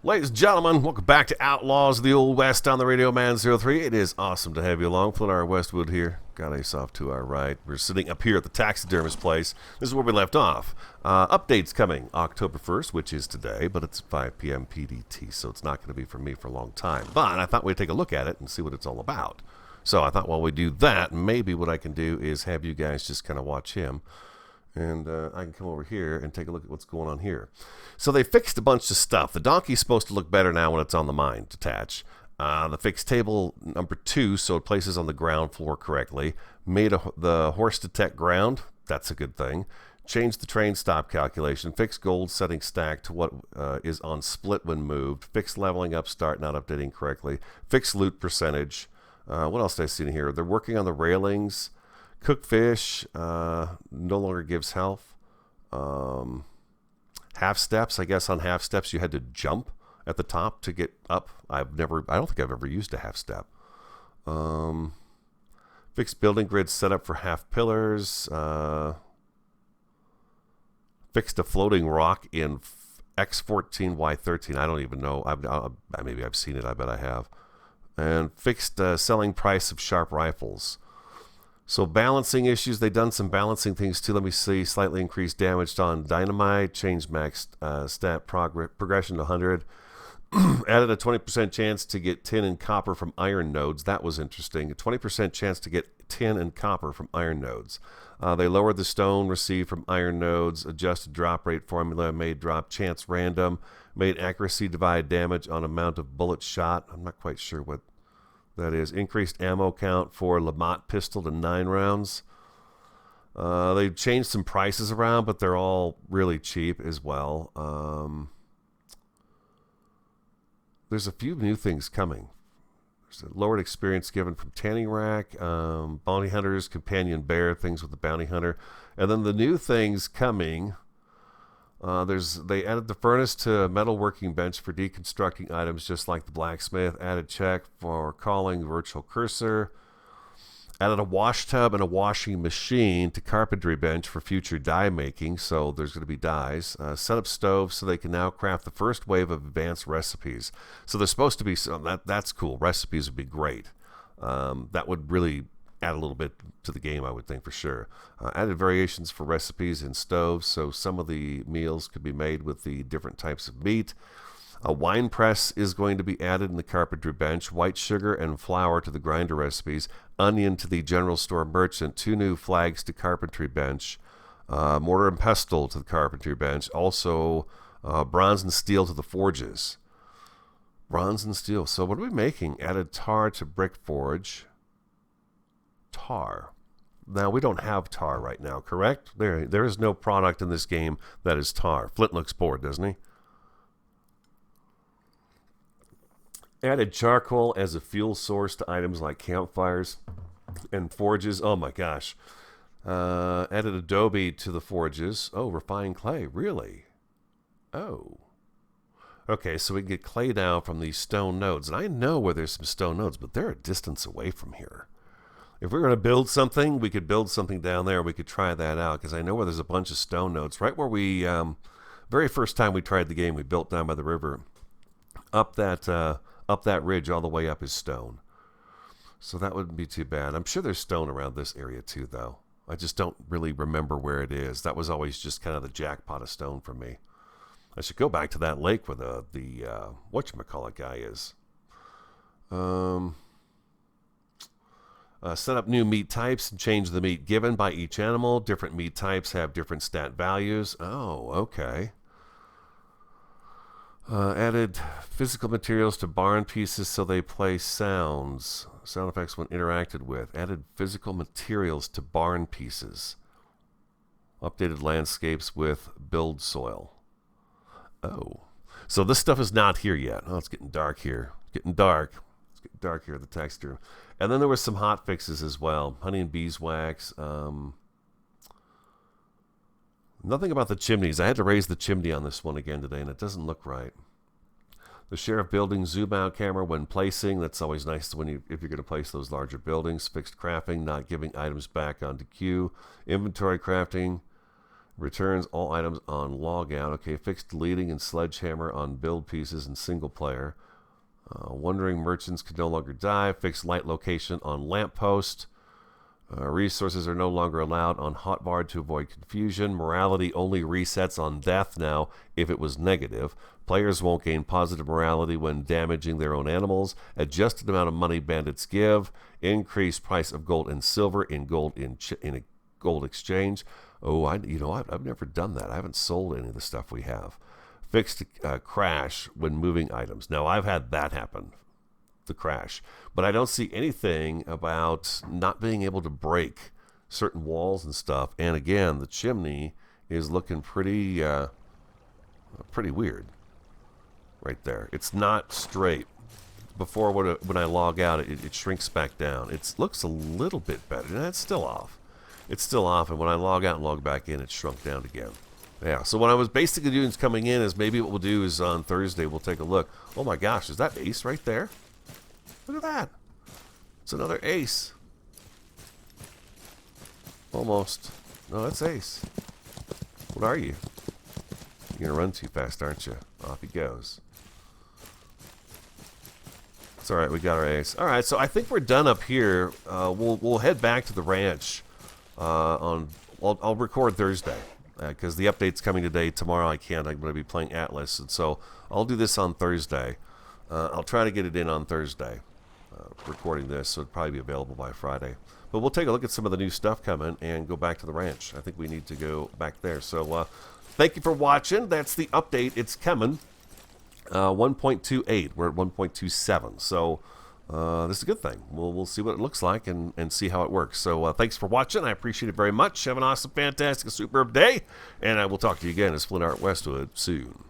Ladies and gentlemen, welcome back to Outlaws of the Old West on the Radio Man 03. It is awesome to have you along. Flint R. Westwood here. Got Ace off to our right. We're sitting up here at the taxidermist place. This is where we left off. Updates coming October 1st, which is today, but it's 5 p.m. PDT, so it's not going to be from me for a long time. But I thought we'd take a look at it and see what it's all about. So I thought while we do that, maybe what I can do is have you guys just kind of watch him. And I can come over here and take a look at what's going on here. So they fixed a bunch of stuff. The donkey's supposed to look better now when it's on the mine detach. The fixed table number 2, so it places on the ground floor correctly. Made the horse detect ground. That's a good thing. Changed the train stop calculation. Fixed gold setting stack to what is on split when moved. Fixed leveling up start not updating correctly. Fixed loot percentage. What else did I see in here? They're working on the railings. Cooked fish no longer gives health. Half steps, I guess on half steps you had to jump at the top to get up. I don't think I've ever used a half step. Fixed building grid set up for half pillars. Fixed a floating rock in X14Y13. I don't even know. Maybe I've seen it. I bet I have. And fixed selling price of sharp rifles. So balancing issues, they've done some balancing things too. Let me see. Slightly increased damage on dynamite. Changed max stat progression to 100. Added a 20% chance to get tin and copper from iron nodes. That was interesting. A 20% chance to get tin and copper from iron nodes. They lowered the stone received from iron nodes. Adjusted drop rate formula. Made drop chance random. Made accuracy divide damage on amount of bullets shot. I'm not quite sure what that is. Increased ammo count for Lamont pistol to 9 rounds. They've changed some prices around, but they're all really cheap as well. There's a few new things coming. There's a lowered experience given from Tanning Rack, Bounty Hunters, Companion Bear, things with the Bounty Hunter. And then the new things coming... they added the furnace to a metal working bench for deconstructing items just like the blacksmith. Added check for calling virtual cursor. Added a wash tub and a washing machine to carpentry bench for future die making. So there's going to be dies. Set up stoves so they can now craft the first wave of advanced recipes. So there's supposed to be some, that's cool. Recipes would be great. That would really add a little bit to the game, I would think, for sure. Added variations for recipes in stoves, so some of the meals could be made with the different types of meat. A wine press is going to be added in the carpentry bench. White sugar and flour to the grinder recipes. Onion to the general store merchant. 2 new flags to carpentry bench. Mortar and pestle to the carpentry bench. Also, bronze and steel to the forges. Bronze and steel. So what are we making? Added tar to brick forge. Tar. Now, we don't have tar right now, correct? There is no product in this game that is tar. Flint looks bored, doesn't he? Added charcoal as a fuel source to items like campfires and forges. Oh my gosh. Added adobe to the forges. Oh, refined clay. Really? Oh. Okay, so we can get clay now from these stone nodes. And I know where there's some stone nodes, but they're a distance away from here. If we were going to build something, we could build something down there. We could try that out because I know where there's a bunch of stone nodes. Right where we, very first time we tried the game, we built down by the river. Up that ridge all the way up is stone. So that wouldn't be too bad. I'm sure there's stone around this area too, though. I just don't really remember where it is. That was always just kind of the jackpot of stone for me. I should go back to that lake where the whatchamacallit guy is. Set up new meat types and change the meat given by each animal. Different meat types have different stat values. Oh, okay. Added physical materials to barn pieces so they play sound effects when interacted with. Added physical materials to barn pieces. Updated landscapes with build soil. Oh. So this stuff is not here yet. Oh, it's getting dark here. It's getting dark. It's getting dark here at the texture. And then there were some hot fixes as well. Honey and beeswax. Nothing about the chimneys. I had to raise the chimney on this one again today, and it doesn't look right. The sheriff building zoom out camera when placing. That's always nice if you're going to place those larger buildings. Fixed crafting, not giving items back onto queue. Inventory crafting. Returns all items on logout. Okay, fixed deleting and sledgehammer on build pieces in single player. Wandering merchants can no longer die. Fixed light location on lamppost. Resources are no longer allowed on hotbar to avoid confusion. Morality only resets on death now if it was negative. Players won't gain positive morality when damaging their own animals. Adjusted amount of money bandits give. Increased price of gold and silver in a gold exchange. Oh, I've never done that. I haven't sold any of the stuff we have. Fixed crash when moving items. Now, I've had that happen, the crash. But I don't see anything about not being able to break certain walls and stuff. And again, the chimney is looking pretty weird right there. It's not straight. Before, when I log out, it shrinks back down. It looks a little bit better. And it's still off. It's still off, and when I log out and log back in, it's shrunk down again. Yeah, so what I was basically doing is coming in is maybe what we'll do is on Thursday we'll take a look. Oh my gosh, is that ace right there? Look at that. It's another ace. Almost. No, that's ace. What are you? You're going to run too fast, aren't you? Off he goes. It's all right, we got our ace. All right, so I think we're done up here. We'll head back to the ranch. I'll record Thursday because the update's coming today. Tomorrow I can't. I'm going to be playing Atlas, and so I'll do this on Thursday. I'll try to get it in on Thursday, recording this, so it'll probably be available by Friday. But we'll take a look at some of the new stuff coming and go back to the ranch. I think we need to go back there. So thank you for watching. That's the update. It's coming. 1.28. We're at 1.27. So this is a good thing. We'll see what it looks like and see how it works. So thanks for watching. I appreciate it very much. Have an awesome, fantastic, superb day. And I will talk to you again at Flint Art Westwood soon.